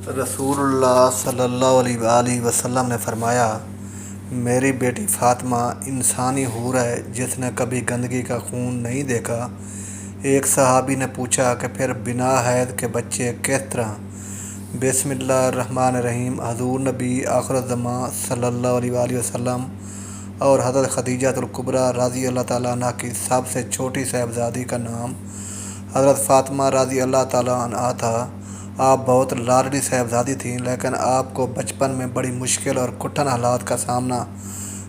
رسول اللہ صلی اللہ علیہ وآلہ وسلم نے فرمایا، میری بیٹی فاطمہ انسانی حور ہے جس نے کبھی گندگی کا خون نہیں دیکھا۔ ایک صحابی نے پوچھا کہ پھر بنا حید کے بچے کس طرح؟ بسم اللہ الرحمن الرحیم۔ حضور نبی آخر الزماں صلی اللہ علیہ وآلہ وسلم اور حضرت خدیجہ الکبریٰ رضی اللہ تعالیٰ عنہ کی سب سے چھوٹی صاحبزادی کا نام حضرت فاطمہ رضی اللہ تعالیٰ عنہا تھا۔ آپ بہت لاڈلی صاحبزادی تھیں، لیکن آپ کو بچپن میں بڑی مشکل اور کٹھن حالات کا سامنا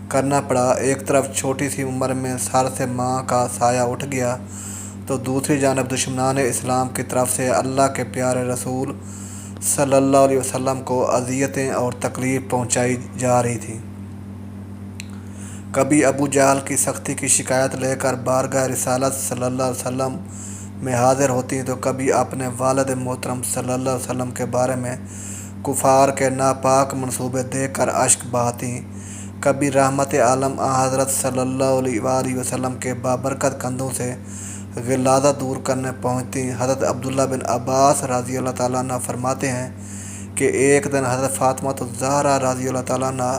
کرنا پڑا۔ ایک طرف چھوٹی سی عمر میں سر سے ماں کا سایہ اٹھ گیا، تو دوسری جانب دشمنان اسلام کی طرف سے اللہ کے پیارے رسول صلی اللہ علیہ وسلم کو اذیتیں اور تکلیف پہنچائی جا رہی تھیں۔ کبھی ابو جہل کی سختی کی شکایت لے کر بارگاہ رسالت صلی اللہ علیہ وسلم میں حاضر ہوتی، تو کبھی اپنے والد محترم صلی اللہ علیہ وسلم کے بارے میں کفار کے ناپاک منصوبے دیکھ کر اشک بہاتی، کبھی رحمت عالم حضرت صلی اللہ علیہ وآلہ وسلم کے بابرکت کندھوں سے غلاظت دور کرنے پہنچتی۔ حضرت عبداللہ بن عباس رضی اللہ تعالیٰ عنہ فرماتے ہیں کہ ایک دن حضرت فاطمہ الزہرا رضی اللہ تعالیٰ عنہ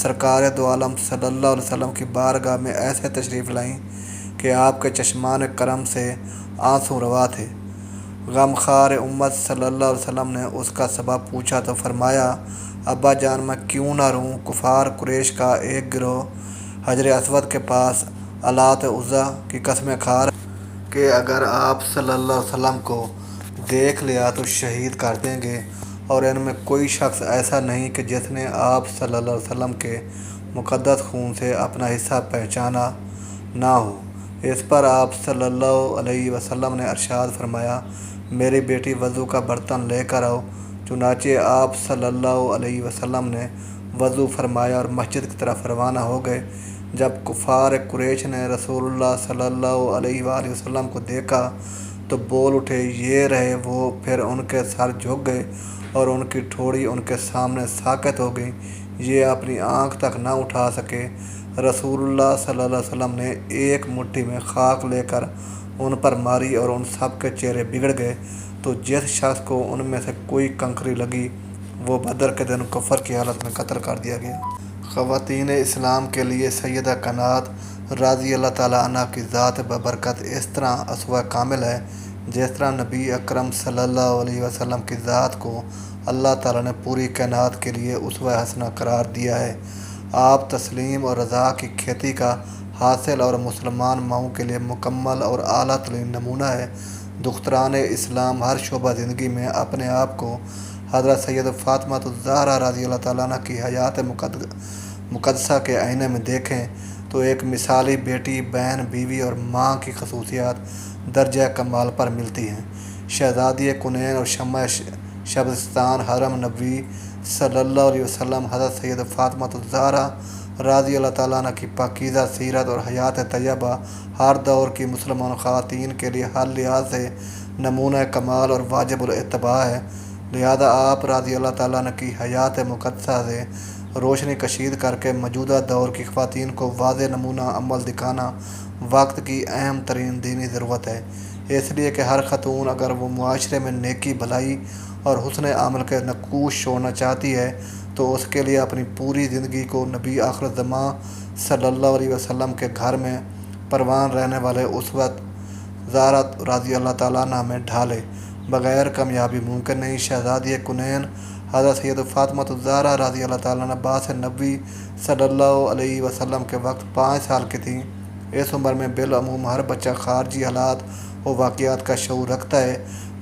سرکار دو عالم صلی اللہ علیہ وسلم کی بارگاہ میں ایسے تشریف لائیں کہ آپ کے چشمان کرم سے آنسو روا تھے۔ غمخوار امت صلی اللہ علیہ وسلم نے اس کا سبب پوچھا تو فرمایا، ابا جان میں کیوں نہ روں؟ کفار قریش کا ایک گروہ حجر اسود کے پاس اللات عزیٰ کی قسمیں کھا رہے کہ اگر آپ صلی اللہ علیہ وسلم کو دیکھ لیا تو شہید کر دیں گے، اور ان میں کوئی شخص ایسا نہیں کہ جس نے آپ صلی اللہ علیہ وسلم کے مقدس خون سے اپنا حصہ پہچانا نہ ہو۔ اس پر آپ صلی اللہ علیہ وسلم نے ارشاد فرمایا، میری بیٹی وضو کا برتن لے کر آؤ۔ چنانچہ آپ صلی اللہ علیہ وسلم نے وضو فرمایا اور مسجد کی طرف روانہ ہو گئے۔ جب کفار قریش نے رسول اللہ صلی اللہ علیہ وآلہ وسلم کو دیکھا تو بول اٹھے، یہ رہے وہ۔ پھر ان کے سر جھک گئے اور ان کی ٹھوڑی ان کے سامنے ساکت ہو گئی، یہ اپنی آنکھ تک نہ اٹھا سکے۔ رسول اللہ صلی اللہ علیہ وسلم نے ایک مٹھی میں خاک لے کر ان پر ماری اور ان سب کے چہرے بگڑ گئے، تو جس شخص کو ان میں سے کوئی کنکری لگی وہ بدر کے دن کفر کی حالت میں قتل کر دیا گیا۔ خواتین اسلام کے لیے سیدہ کائنات رضی اللہ تعالیٰ عنہ کی ذات ببرکت اس طرح اسوہ کامل ہے جس طرح نبی اکرم صلی اللہ علیہ وسلم کی ذات کو اللہ تعالیٰ نے پوری کائنات کے لیے اسوہ حسنہ قرار دیا ہے۔ آپ تسلیم اور رضا کی کھیتی کا حاصل اور مسلمان ماؤں کے لیے مکمل اور اعلیٰ ترین نمونہ ہے۔ دختران اسلام ہر شعبہ زندگی میں اپنے آپ کو حضرت سید فاطمہ الزہرا رضی اللہ تعالیٰ عنہ کی حیات مقدسہ کے آئینے میں دیکھیں تو ایک مثالی بیٹی، بہن، بیوی اور ماں کی خصوصیات درجہ کمال پر ملتی ہیں۔ شہزادی کونین اور شمع شبستان حرم نبوی صلی اللہ علیہ وسلم حضرت سید فاطمہ الزہرا رضی اللہ تعالیٰ عنہ کی پاکیزہ سیرت اور حیات طیبہ ہر دور کی مسلمان خواتین کے لیے ہر لحاظ سے نمونہ کمال اور واجب الاتباع ہے۔ لہذا آپ رضی اللہ تعالیٰ عنہ کی حیات مقدسہ سے روشنی کشید کر کے موجودہ دور کی خواتین کو واضح نمونہ عمل دکھانا وقت کی اہم ترین دینی ضرورت ہے، اس لیے کہ ہر خاتون اگر وہ معاشرے میں نیکی، بھلائی اور حسن عمل کے نقوش چھوڑنا چاہتی ہے تو اس کے لیے اپنی پوری زندگی کو نبی آخر الزماں صلی اللہ علیہ وسلم کے گھر میں پروان رہنے والے اسوہ زہرا رضی اللہ تعالیٰ عنہ میں ڈھالے بغیر کامیابی ممکن نہیں۔ شہزادی کونین حضرت سید فاطمہ الزہرا رضی اللہ تعالیٰ عنہ بعث نبوی صلی اللہ علیہ وسلم کے وقت 5 سال کی تھیں۔ اس عمر میں بالعموم ہر بچہ خارجی حالات و واقعات کا شعور رکھتا ہے،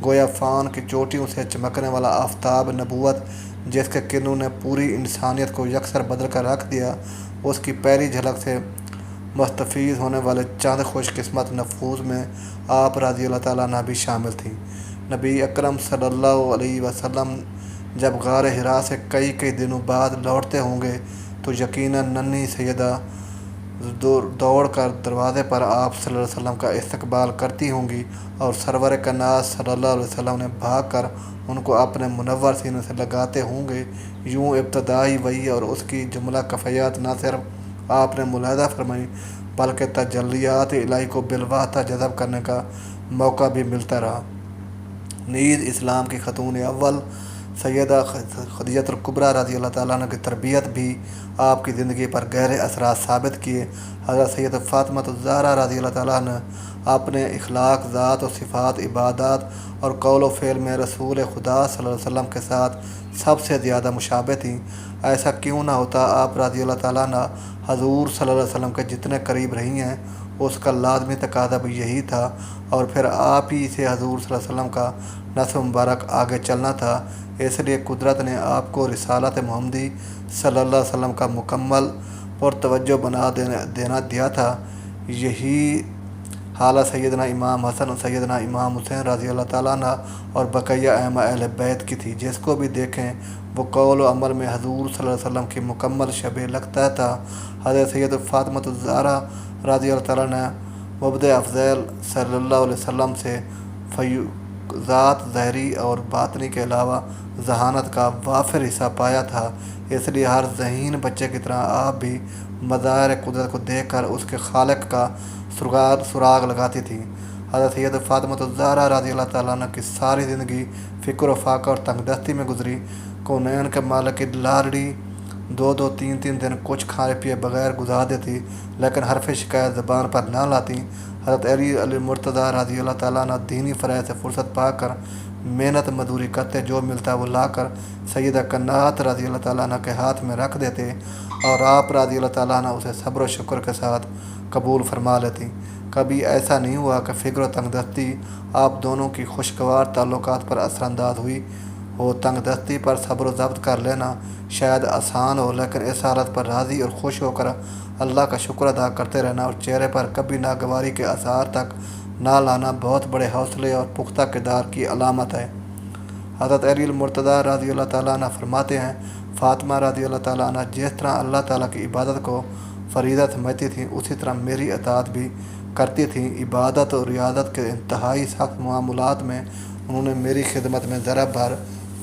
گویا فان کی چوٹیوں سے چمکنے والا آفتاب نبوت جس کے کرنوں نے پوری انسانیت کو یکسر بدل کر رکھ دیا، اس کی پہلی جھلک سے مستفیض ہونے والے چند خوش قسمت نفوس میں آپ رضی اللہ تعالیٰ عنہ بھی شامل تھیں۔ نبی اکرم صلی اللہ علیہ وسلم جب غار حرا سے کئی دنوں بعد لوٹتے ہوں گے تو یقیناً ننھی سیدہ دوڑ کر دروازے پر آپ صلی اللہ علیہ وسلم کا استقبال کرتی ہوں گی، اور سرور کائنات صلی اللہ علیہ وسلم نے بھاگ کر ان کو اپنے منور سینے سے لگاتے ہوں گے۔ یوں ابتدائی وحی اور اس کی جملہ کفیات نہ صرف آپ نے ملاحظہ فرمائی بلکہ تجلیات الہی کو بالواسطہ جذب کرنے کا موقع بھی ملتا رہا۔ نیز اسلام کی خاتون اول سیدہ خدیجہ الکبریٰ رضی اللہ تعالیٰ عنہ کی تربیت بھی آپ کی زندگی پر گہرے اثرات ثابت کیے۔ حضرت سید فاطمہ الزہرا رضی اللہ تعالیٰ عنہ اپنے اخلاق، ذات و صفات، عبادات اور قول و فعل میں رسول خدا صلی اللہ علیہ وسلم کے ساتھ سب سے زیادہ مشابہ تھیں۔ ایسا کیوں نہ ہوتا، آپ رضی اللہ تعالیٰ عنہ حضور صلی اللہ علیہ وسلم کے جتنے قریب رہی ہیں اس کا لازمی تقاضا بھی یہی تھا، اور پھر آپ ہی سے حضور صلی اللہ علیہ وسلم کا نسب مبارک آگے چلنا تھا۔ اس لیے قدرت نے آپ کو رسالت محمدی صلی اللہ علیہ وسلم کا مکمل پرتوجہ بنا دیا تھا۔ یہی حالت سیدنا امام حسن اور سیدنا امام حسین رضی اللہ تعالیٰ عنہ اور بقیہ ائمہ اہل بیت کی تھی۔ جس کو بھی دیکھیں وہ قول و عمل میں حضور صلی اللہ علیہ وسلم کی مکمل شبیہ لگتا تھا۔ حضرت سید فاطمہ الزہرا رضی اللہ تعالیٰ عنہ مبدع افضل صلی اللہ علیہ وسلم سے فیوضات ظاہری اور باطنی کے علاوہ ذہانت کا وافر حصہ پایا تھا۔ اس لیے ہر ذہین بچے کی طرح آپ بھی مظاہر قدرت کو دیکھ کر اس کے خالق کا سراغ لگاتی تھیں۔ حضرت سید فاطمہ الزہرا رضی اللہ تعالیٰ عنہ کی ساری زندگی فکر و فاقہ اور تنگ دستی میں گزری۔ کونین کے مالک کی لاڑی 2-2 3-3 دن کچھ کھائے پیے بغیر گزار دیتی، لیکن حرف شکایت زبان پر نہ لاتی۔ حضرت علی مرتضیٰ رضی اللہ تعالیٰ عنہ دینی فرائض سے فرصت پا کر محنت مزدوری کرتے، جو ملتا وہ لا کر سیدہ کائنات رضی اللہ تعالیٰ عنہ کے ہاتھ میں رکھ دیتے، اور آپ رضی اللہ تعالیٰ عنہ اسے صبر و شکر کے ساتھ قبول فرما لیتی۔ کبھی ایسا نہیں ہوا کہ فکر و تنگ دستی آپ دونوں کی خوشگوار تعلقات پر اثر انداز ہوئی ہو۔ تنگ دستی پر صبر و ضبط کر لینا شاید آسان ہو، لیکن اس حالت پر راضی اور خوش ہو کر اللہ کا شکر ادا کرتے رہنا اور چہرے پر کبھی ناگواری کے آثار تک نہ لانا بہت بڑے حوصلے اور پختہ کردار کی علامت ہے۔ حضرت علی مرتضیٰ رضی اللہ تعالیٰ عنہ فرماتے ہیں، فاطمہ رضی اللہ تعالیٰ عنہ جس طرح اللہ تعالیٰ کی عبادت کو فریضہ سمجھتی تھیں، اسی طرح میری اطاعت بھی کرتی تھیں۔ عبادت اور ریاضت کے انتہائی سخت معاملات میں انہوں نے میری خدمت میں ذرا بھر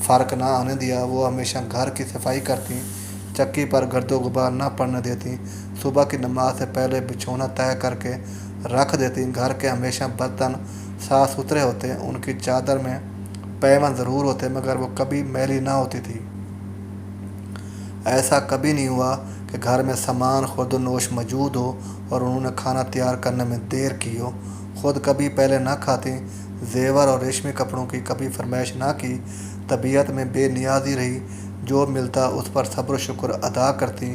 فرق نہ آنے دیا۔ وہ ہمیشہ گھر کی صفائی کرتی، چکی پر گرد و غبار نہ پڑنے دیتی، صبح کی نماز سے پہلے بچھونا طے کر کے رکھ دیتی، گھر کے ہمیشہ برتن صاف ستھرے ہوتے، ان کی چادر میں پیمن ضرور ہوتے مگر وہ کبھی میلی نہ ہوتی تھی۔ ایسا کبھی نہیں ہوا کہ گھر میں سامان خورد و نوش موجود ہو اور انہوں نے کھانا تیار کرنے میں دیر کی ہو۔ خود کبھی پہلے نہ کھاتی، زیور اور ریشمی کپڑوں کی کبھی فرمائش نہ کی، طبیعت میں بے نیازی رہی، جو ملتا اس پر صبر و شکر ادا کرتی،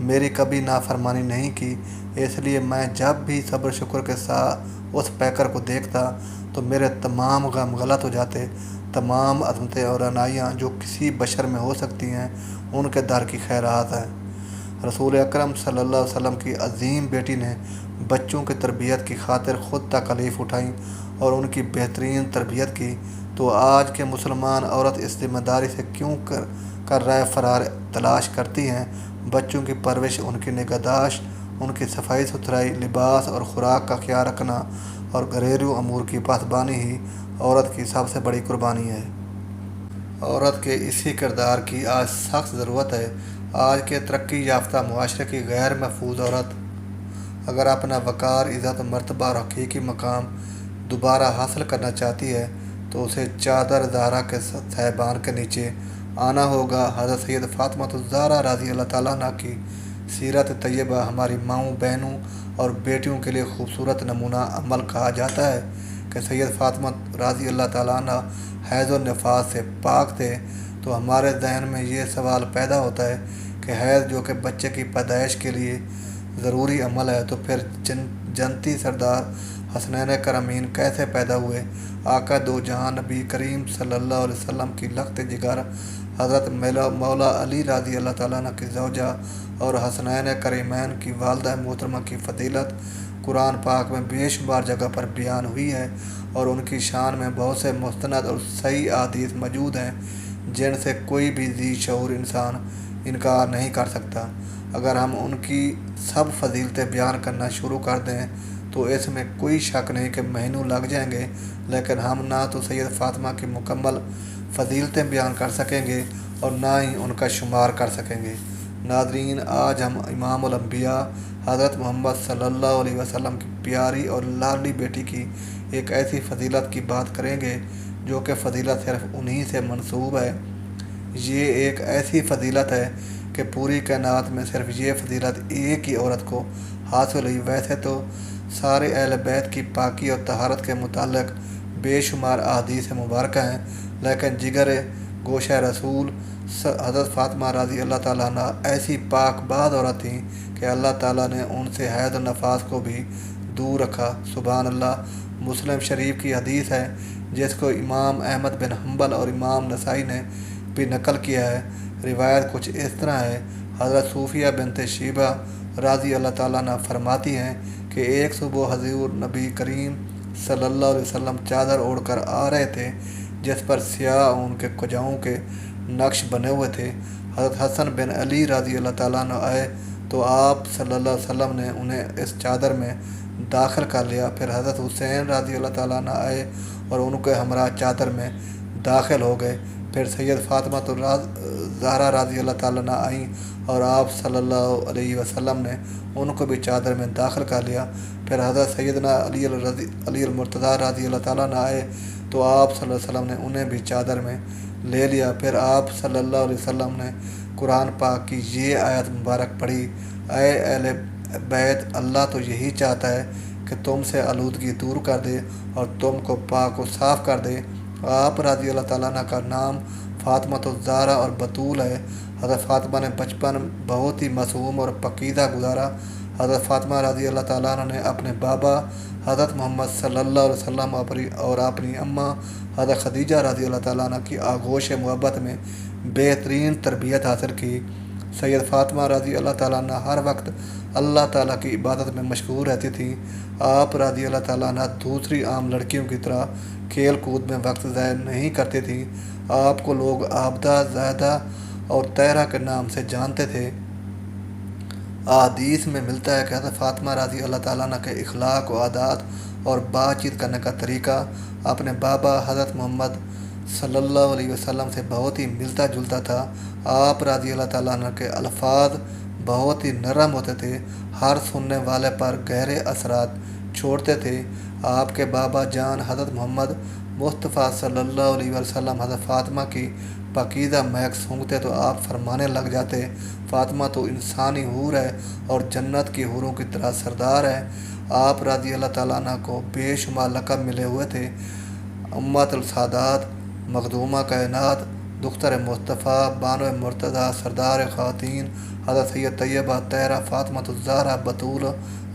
میری کبھی نافرمانی نہیں کی۔ اس لیے میں جب بھی صبر و شکر کے ساتھ اس پیکر کو دیکھتا تو میرے تمام غم غلط ہو جاتے۔ تمام عظمتیں اور عنایاں جو کسی بشر میں ہو سکتی ہیں ان کے در کی خیرات ہیں۔ رسول اکرم صلی اللہ علیہ وسلم کی عظیم بیٹی نے بچوں کی تربیت کی خاطر خود تکالیف اٹھائیں اور ان کی بہترین تربیت کی، تو آج کے مسلمان عورت اس ذمہ داری سے کیوں کر رائے فرار تلاش کرتی ہیں؟ بچوں کی پرورش، ان کی نگہداشت، ان کی صفائی ستھرائی، لباس اور خوراک کا خیال رکھنا اور گھریلو امور کی پاسبانی ہی عورت کی سب سے بڑی قربانی ہے۔ عورت کے اسی کردار کی آج سخت ضرورت ہے۔ آج کے ترقی یافتہ معاشرے کی غیر محفوظ عورت اگر اپنا وقار، عزت، مرتبہ اور حقیقی مقام دوبارہ حاصل کرنا چاہتی ہے تو اسے چادر زہرا کے صاحبان کے نیچے آنا ہوگا۔ حضرت سید فاطمہ الزہرا رضی اللہ تعالیٰ عنہ کی سیرت طیبہ ہماری ماؤں، بہنوں اور بیٹیوں کے لیے خوبصورت نمونہ عمل کہا جاتا ہے کہ سید فاطمہ رضی اللہ تعالیٰ عنہ حیض و نفاس سے پاک تھے، تو ہمارے ذہن میں یہ سوال پیدا ہوتا ہے کہ حیض جو کہ بچے کی پیدائش کے لیے ضروری عمل ہے، تو پھر جنتی سردار حسنین کرمین کیسے پیدا ہوئے؟ آقا دو جہاں نبی کریم صلی اللہ علیہ وسلم کی لخت جگر حضرت مولا علی رضی اللہ تعالیٰ عنہ کی زوجہ اور حسنین کریمین کی والدہ محترمہ کی فضیلت قرآن پاک میں بے شمار جگہ پر بیان ہوئی ہے، اور ان کی شان میں بہت سے مستند اور صحیح احادیث موجود ہیں جن سے کوئی بھی ذی شعور انسان انکار نہیں کر سکتا۔ اگر ہم ان کی سب فضیلتیں بیان کرنا شروع کر دیں تو اس میں کوئی شک نہیں کہ مہینوں لگ جائیں گے، لیکن ہم نہ تو سید فاطمہ کی مکمل فضیلتیں بیان کر سکیں گے اور نہ ہی ان کا شمار کر سکیں گے۔ ناظرین، آج ہم امام الانبیاء حضرت محمد صلی اللہ علیہ وسلم کی پیاری اور لاڈلی بیٹی کی ایک ایسی فضیلت کی بات کریں گے جو کہ فضیلت صرف انہی سے منسوب ہے۔ یہ ایک ایسی فضیلت ہے کہ پوری کائنات میں صرف یہ فضیلت ایک ہی عورت کو حاصل ہوئی۔ ویسے تو سارے اہل بیت کی پاکی اور طہارت کے متعلق بے شمار احادیث مبارکہ ہیں، لیکن جگر گوشہ رسول حضرت فاطمہ رضی اللہ تعالیٰ عنہ ایسی پاک باز عورت تھیں کہ اللہ تعالیٰ نے ان سے حید و نفاس کو بھی دور رکھا۔ سبحان اللہ۔ مسلم شریف کی حدیث ہے جس کو امام احمد بن حنبل اور امام نسائی نے بھی نقل کیا ہے۔ روایت کچھ اس طرح ہے، حضرت صوفیہ بنت شیبہ رضی اللہ تعالیٰ عنہ فرماتی ہیں کہ ایک صبح حضور نبی کریم صلی اللہ علیہ وسلم چادر اوڑھ کر آ رہے تھے جس پر سیاہ اون کے کجاؤں کے نقش بنے ہوئے تھے۔ حضرت حسن بن علی رضی اللہ تعالیٰ عنہ آئے تو آپ صلی اللہ علیہ وسلم نے انہیں اس چادر میں داخل کر لیا۔ پھر حضرت حسین رضی اللہ تعالیٰ عنہ آئے اور ان کے ہمراہ چادر میں داخل ہو گئے۔ پھر سید فاطمہ زہرا رضی اللہ تعالیٰ عنہ آئیں اور آپ صلی اللہ علیہ وسلم نے ان کو بھی چادر میں داخل کر لیا۔ پھر حضرت سیدنا علی المرتضیٰ رضی اللہ تعالیٰ عنہ آئے تو آپ صلی اللہ علیہ وسلم نے انہیں بھی چادر میں لے لیا۔ پھر آپ صلی اللہ علیہ وسلم نے قرآن پاک کی یہ آیت مبارک پڑھی، اے اہل بیت، اللہ تو یہی چاہتا ہے کہ تم سے آلودگی دور کر دے اور تم کو پاک و صاف کر دے۔ آپ رضی اللہ تعالیٰ عنہ کا نام فاطمہ الزہرا اور بطول ہے۔ حضرت فاطمہ نے بچپن بہت ہی معصوم اور پاکیزہ گزارا۔ حضرت فاطمہ رضی اللہ تعالیٰ عنہ نے اپنے بابا حضرت محمد صلی اللہ علیہ وسلم اور اپنی اماں حضرت خدیجہ رضی اللہ تعالیٰ عنہ کی آغوش محبت میں بہترین تربیت حاصل کی۔ سید فاطمہ رضی اللہ تعالیٰ عنہ ہر وقت اللہ تعالیٰ کی عبادت میں مشغول رہتی تھیں۔ آپ رضی اللہ تعالیٰ عنہ دوسری عام لڑکیوں کی طرح کھیل کود میں وقت ضائع نہیں کرتی تھیں۔ آپ کو لوگ عابدہ، زاہدہ اور طاہرہ کے نام سے جانتے تھے۔ احادیث میں ملتا ہے کہ حضرت فاطمہ رضی اللہ تعالیٰ عنہ کے اخلاق و عادات اور بات چیت کرنے کا طریقہ اپنے بابا حضرت محمد صلی اللہ علیہ وسلم سے بہت ہی ملتا جلتا تھا۔ آپ رضی اللہ تعالیٰ عنہ کے الفاظ بہت ہی نرم ہوتے تھے، ہر سننے والے پر گہرے اثرات چھوڑتے تھے۔ آپ کے بابا جان حضرت محمد مصطفیٰ صلی اللہ علیہ وسلم حضرت فاطمہ کی پاکیزہ مہک سونگھتے تو آپ فرمانے لگ جاتے، فاطمہ تو انسانی حور ہے اور جنت کی حوروں کی طرح سردار ہے۔ آپ رضی اللہ تعالیٰ عنہ کو بے شمار لقب ملے ہوئے تھے، امت السادات، مخدومہ کائنات، دختر مصطفیٰ، بانو مرتضیٰ، سردار خواتین، حضرت سید طیبہ طاہرہ فاطمہ الزہرا بطول،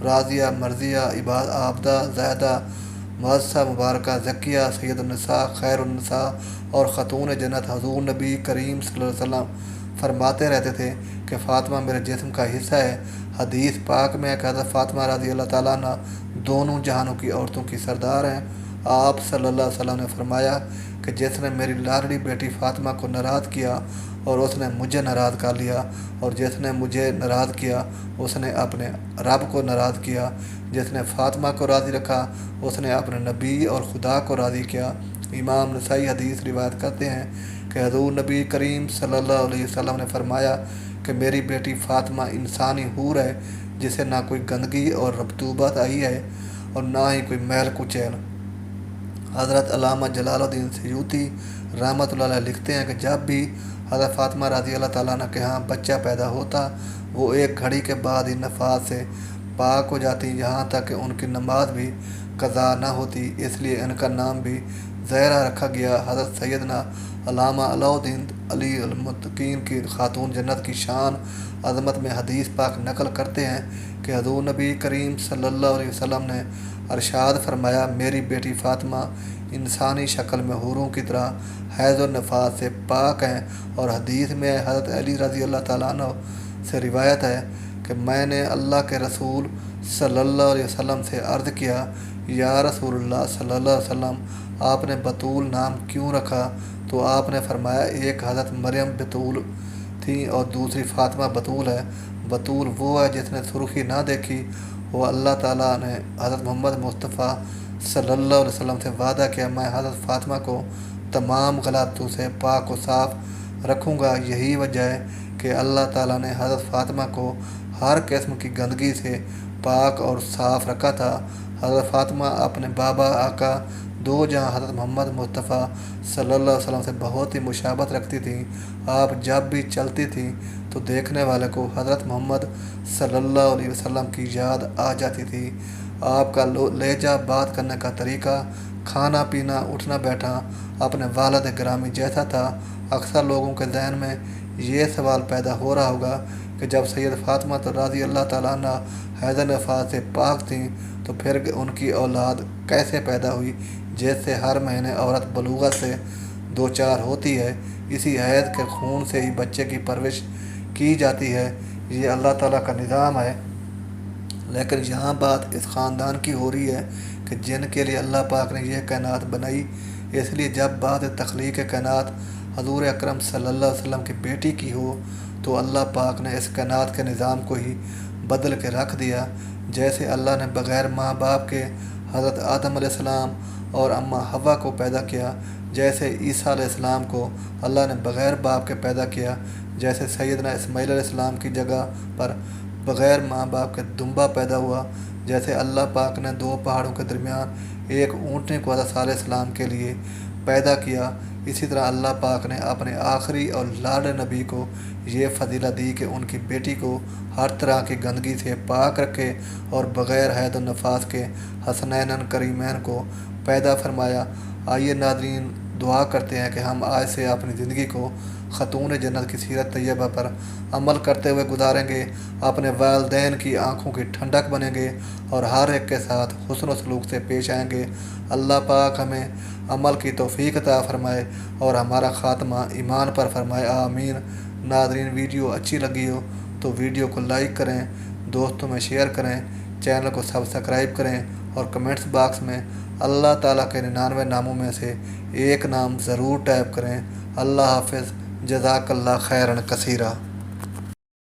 راضیہ، مرضیہ، عابدہ، زاہدہ، معززہ، مبارکہ، زکیہ، سید النساء، خیر النساء اور خاتون جنت۔ حضور نبی کریم صلی اللہ علیہ وسلم فرماتے رہتے تھے کہ فاطمہ میرے جسم کا حصہ ہے۔ حدیث پاک میں کہ حضرت فاطمہ رضی اللہ تعالیٰ عنہ دونوں جہانوں کی عورتوں کی سردار ہیں۔ آپ صلی اللہ علیہ وسلم نے فرمایا کہ جس نے میری لاڈلی بیٹی فاطمہ کو ناراض کیا اور اس نے مجھے ناراض کر لیا، اور جس نے مجھے ناراض کیا اس نے اپنے رب کو ناراض کیا۔ جس نے فاطمہ کو راضی رکھا اس نے اپنے نبی اور خدا کو راضی کیا۔ امام نسائی حدیث روایت کرتے ہیں کہ حضور نبی کریم صلی اللہ علیہ وسلم نے فرمایا کہ میری بیٹی فاطمہ انسانی حور ہے جسے نہ کوئی گندگی اور رطوبت آئی ہے اور نہ ہی کوئی میل کچیل۔ حضرت علامہ جلال الدین سیوطی رحمۃ اللہ علیہ لکھتے ہیں کہ جب بھی حضرت فاطمہ رضی اللہ تعالیٰ عنہ کے ہاں بچہ پیدا ہوتا وہ ایک گھڑی کے بعد ہی نفاس سے پاک ہو جاتی، یہاں تک کہ ان کی نماز بھی قضا نہ ہوتی، اس لیے ان کا نام بھی زہرا رکھا گیا۔ حضرت سیدنا علامہ علاء الدین علی المتقین کی خاتون جنت کی شان عظمت میں حدیث پاک نقل کرتے ہیں کہ حضور نبی کریم صلی اللہ علیہ وسلم نے ارشاد فرمایا، میری بیٹی فاطمہ انسانی شکل میں حوروں کی طرح حیض و نفاس سے پاک ہیں۔ اور حدیث میں حضرت علی رضی اللہ تعالیٰ عنہ سے روایت ہے کہ میں نے اللہ کے رسول صلی اللہ علیہ وسلم سے عرض کیا، یا رسول اللہ صلی اللہ علیہ وسلم، آپ نے بطول نام کیوں رکھا؟ تو آپ نے فرمایا، ایک حضرت مریم بطول تھی اور دوسری فاطمہ بطول ہے۔ بطول وہ ہے جس نے سرخی نہ دیکھی۔ وہ اللہ تعالیٰ نے حضرت محمد مصطفیٰ صلی اللہ علیہ وسلم سے وعدہ کیا، میں حضرت فاطمہ کو تمام غلطیوں سے پاک و صاف رکھوں گا۔ یہی وجہ ہے کہ اللہ تعالیٰ نے حضرت فاطمہ کو ہر قسم کی گندگی سے پاک اور صاف رکھا تھا۔ حضرت فاطمہ اپنے بابا آقا دو جہاں حضرت محمد مصطفیٰ صلی اللہ علیہ وسلم سے بہت ہی مشابہت رکھتی تھیں۔ آپ جب بھی چلتی تھیں تو دیکھنے والے کو حضرت محمد صلی اللہ علیہ وسلم کی یاد آ جاتی تھی۔ آپ کا لہجہ، بات کرنے کا طریقہ، کھانا پینا، اٹھنا بیٹھنا اپنے والد گرامی جیسا تھا۔ اکثر لوگوں کے ذہن میں یہ سوال پیدا ہو رہا ہوگا کہ جب سید فاطمہ رضی اللہ تعالیٰ عنہ حیض نفاس سے پاک تھیں تو پھر ان کی اولاد کیسے پیدا ہوئی؟ جیسے ہر مہینے عورت بلوغت سے دوچار ہوتی ہے، اسی حیض کے خون سے ہی بچے کی پرورش کی جاتی ہے۔ یہ اللہ تعالیٰ کا نظام ہے۔ لیکن یہاں بات اس خاندان کی ہو رہی ہے کہ جن کے لیے اللہ پاک نے یہ کائنات بنائی۔ اس لیے جب بات تخلیق کائنات حضور اکرم صلی اللہ علیہ وسلم کی بیٹی کی ہو تو اللہ پاک نے اس کائنات کے نظام کو ہی بدل کے رکھ دیا۔ جیسے اللہ نے بغیر ماں باپ کے حضرت آدم علیہ السلام اور اماں حوا کو پیدا کیا، جیسے عیسیٰ علیہ السلام کو اللہ نے بغیر باپ کے پیدا کیا، جیسے سیدنا اسماعیل علیہ السلام کی جگہ پر بغیر ماں باپ کے دمبا پیدا ہوا، جیسے اللہ پاک نے دو پہاڑوں کے درمیان ایک اونٹنے کو حضرت صالح علیہ السلام کے لیے پیدا کیا، اسی طرح اللہ پاک نے اپنے آخری اور لاڈلے نبی کو یہ فضیلت دی کہ ان کی بیٹی کو ہر طرح کی گندگی سے پاک رکھے اور بغیر حیض و نفاس کے حسنین کریمین کو پیدا فرمایا۔ آئیے ناظرین، دعا کرتے ہیں کہ ہم آج سے اپنی زندگی کو خاتون جنت کی سیرت طیبہ پر عمل کرتے ہوئے گزاریں گے، اپنے والدین کی آنکھوں کی ٹھنڈک بنیں گے اور ہر ایک کے ساتھ حسن و سلوک سے پیش آئیں گے۔ اللہ پاک ہمیں عمل کی توفیق عطا فرمائے اور ہمارا خاتمہ ایمان پر فرمائے، آمین۔ ناظرین، ویڈیو اچھی لگی ہو تو ویڈیو کو لائک کریں، دوستوں میں شیئر کریں، چینل کو سبسکرائب کریں اور کمنٹس باکس میں اللہ تعالیٰ کے 99 ناموں میں سے ایک نام ضرور ٹائپ کریں۔ اللہ حافظ، جزاک اللہ خیرا کثیرا۔